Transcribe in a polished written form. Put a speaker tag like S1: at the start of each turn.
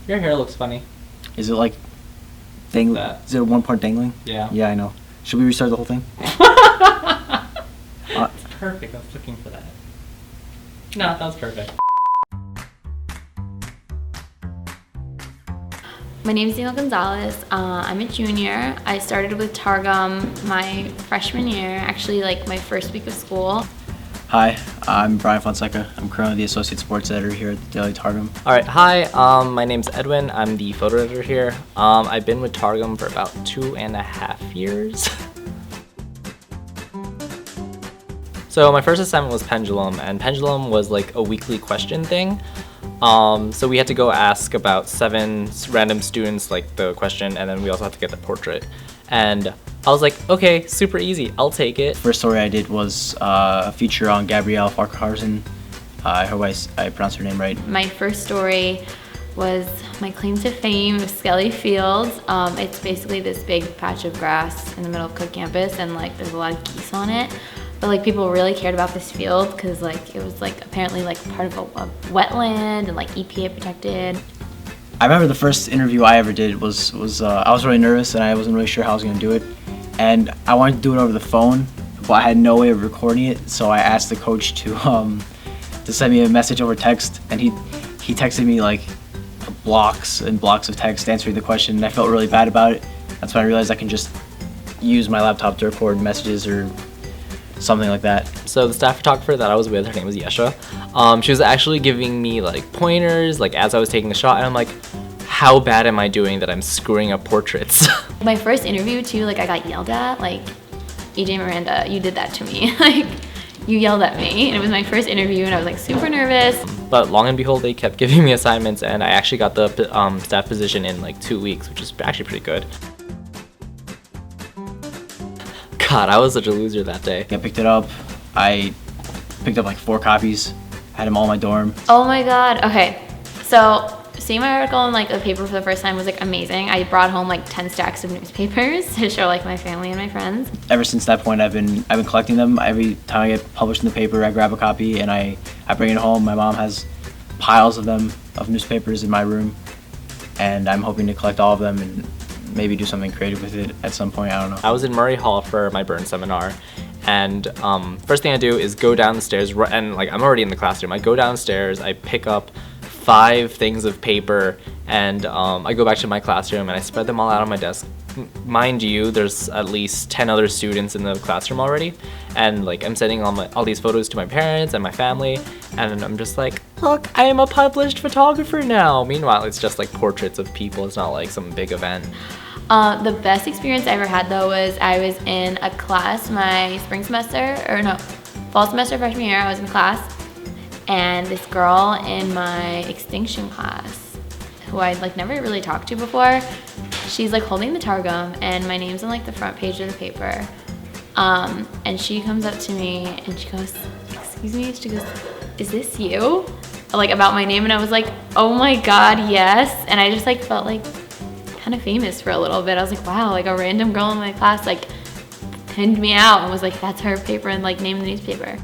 S1: Your hair looks funny.
S2: Is it like
S1: That.
S2: Is it one part dangling?
S1: Yeah.
S2: Yeah, I know. Should we restart the whole thing?
S1: It's perfect. I was looking for that. No, that was perfect.
S3: My name is Daniel Gonzalez. I'm a junior. I started with Targum my freshman year, actually like my first week of school.
S2: Hi, I'm Brian Fonseca. I'm currently the Associate Sports Editor here at the Daily Targum.
S1: Alright, hi, my name's Edwin. I'm the photo editor here. I've been with Targum for about 2.5 years. So my first assignment was Pendulum, and Pendulum was like a weekly question thing. So we had to go ask about 7 random students like the question, and then we also had to get the portrait. And I was like, okay, super easy, I'll take it.
S2: First story I did was a feature on Gabrielle Farquharson. I hope I pronounced her name right.
S3: My first story was my claim to fame of Skelly Fields. It's basically this big patch of grass in the middle of Cook campus, and like there's a lot of geese on it. But like people really cared about this field because like it was like apparently like part of a wetland and like EPA protected.
S2: I remember the first interview I ever did was I was really nervous and I wasn't really sure how I was going to do it. And I wanted to do it over the phone, but I had no way of recording it, so I asked the coach to send me a message over text, and he texted me like blocks and blocks of text answering the question, and I felt really bad about it. That's when I realized I can just use my laptop to record messages or something like that.
S1: So the staff photographer that I was with, her name was Yesha. She was actually giving me like pointers like as I was taking a shot, and I'm like, how bad am I doing that I'm screwing up portraits?
S3: My first interview too, like I got yelled at, like, EJ Miranda, you did that to me. Like, you yelled at me, and it was my first interview, and I was like super nervous.
S1: But long and behold, they kept giving me assignments, and I actually got the staff position in like 2 weeks, which is actually pretty good. God, I was such a loser that day.
S2: I picked it up. I picked up like 4 copies. I had them all in my dorm.
S3: Oh my god, okay. So, seeing my article in like a paper for the first time was like amazing. I brought home like 10 stacks of newspapers to show like my family and my friends.
S2: Ever since that point, I've been collecting them. Every time I get published in the paper, I grab a copy and I bring it home. My mom has piles of them, of newspapers in my room, and I'm hoping to collect all of them and maybe do something creative with it at some point. I don't know.
S1: I was in Murray Hall for my burn seminar, and first thing I do is go down the stairs, and like I'm already in the classroom. I go downstairs, I pick up 5 things of paper, and I go back to my classroom and I spread them all out on my desk. Mind you, there's at least 10 other students in the classroom already, and like I'm sending all these photos to my parents and my family, and I'm just like, look, I am a published photographer now. Meanwhile, it's just like portraits of people. It's not like some big event.
S3: The best experience I ever had though was I was in a class my fall semester freshman year. I was in class, and this girl in my extinction class, who I'd like never really talked to before, she's like holding the Targum, and my name's on like the front page of the paper. And she comes up to me and she goes, excuse me, she goes, is this you? Like about my name, and I was like, oh my god, yes. And I just like felt like kind of famous for a little bit. I was like, wow, like a random girl in my class like pinned me out and was like, that's her paper, and like named the newspaper.